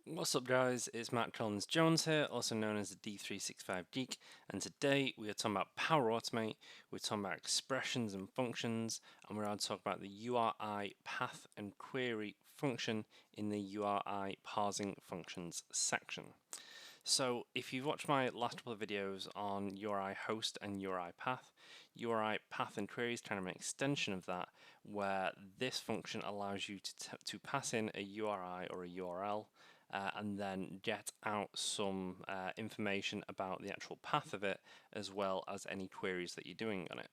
What's up guys, it's Matt Collins-Jones here, also known as the D365 Geek, and today we are talking about Power Automate, we're talking about expressions and functions, and we're going to talk about the URI path and query function in the URI parsing functions section. So if you've watched my last couple of videos on URI host and URI path, URI path and query is kind of an extension of that, where this function allows you to pass in a URI or a URL and then get out some information about the actual path of it, as well as any queries that you're doing on it.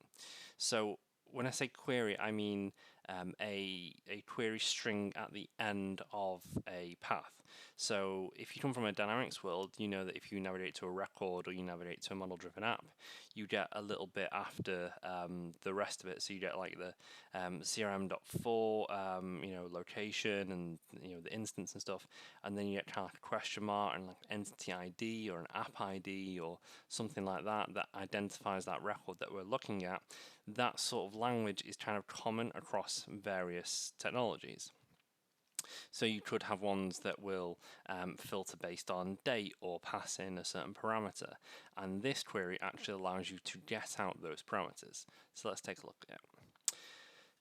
So when I say query, I mean a query string at the end of a path. So if you come from a Dynamics world, you know that if you navigate to a record or you navigate to a model-driven app, you get a little bit after the rest of it. So you get like the CRM.4, location and the instance and stuff, and then you get kind of like a question mark and like entity ID or an app ID or something like that that identifies that record that we're looking at. That sort of language is kind of common across various technologies. So you could have ones that will filter based on date or pass in a certain parameter, and this query actually allows you to get out those parameters. So let's take a look at it.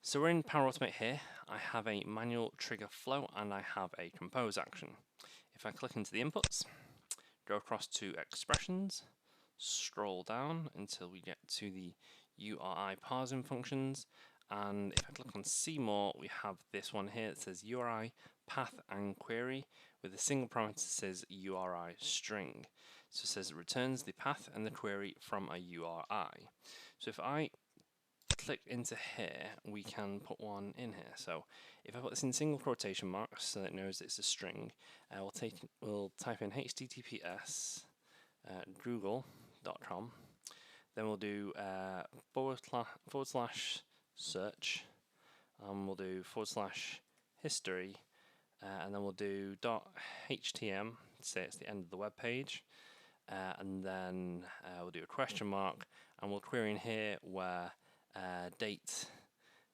So we're in Power Automate here. I have a manual trigger flow and I have a compose action. If I click into the inputs, go across to expressions, scroll down until we get to the URI parsing functions, and if I click on see more, we have this one here that says URI path and query with a single parameter that says URI string. So it says it returns the path and the query from a URI. So if I click into here, we can put one in here. So if I put this in single quotation marks so that it knows it's a string, we'll type in https google.com, then we'll do forward slash search, we'll do / history, and then we'll do .htm to say it's the end of the web page, and then we'll do a question mark, and we'll query in here where date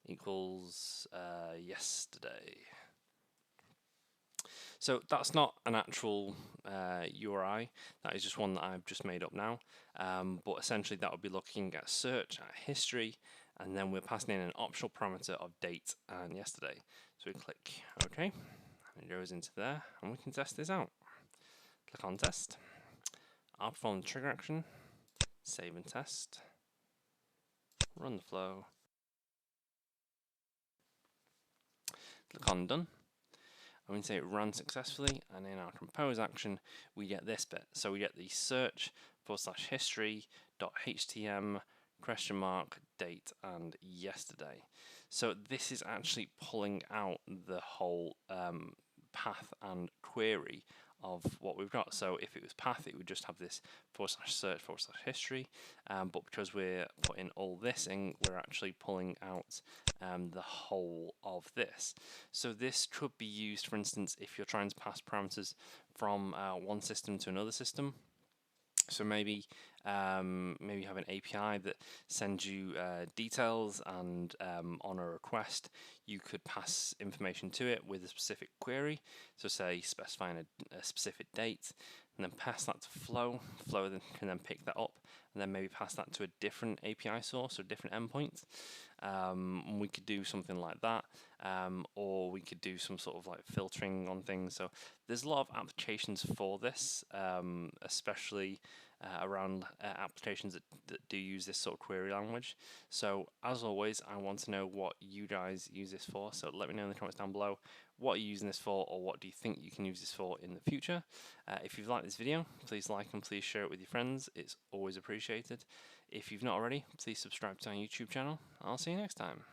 equals yesterday. So that's not an actual URI, that is just one that I've just made up now, but essentially that would be looking at search, at history, and then we're passing in an optional parameter of date and yesterday. So we click OK, and it goes into there, and we can test this out. Click on test, I'll perform the trigger action, save and test, run the flow, click on done. And we can say it ran successfully, and in our compose action we get this bit. So we get the search / history .htm question mark date and yesterday. So this is actually pulling out the whole path and query of what we've got. So if it was path, it would just have this / search / history, but because we're putting all this in, we're actually pulling out the whole of this. So this could be used, for instance, if you're trying to pass parameters from one system to another system. So maybe you have an API that sends you details, and on a request you could pass information to it with a specific query. So say specifying a specific date, and then pass that to Flow. Flow can then pick that up, and then maybe pass that to a different API source or different endpoint. We could do something like that, or we could do some sort of like filtering on things. So there's a lot of applications for this, especially around applications that do use this sort of query language. So as always, I want to know what you guys use this for, so let me know in the comments down below what you're using this for, or what do you think you can use this for in the future. If you've liked this video, please like and please share it with your friends, it's always appreciated. If you've not already, please subscribe to our YouTube channel. I'll see you next time.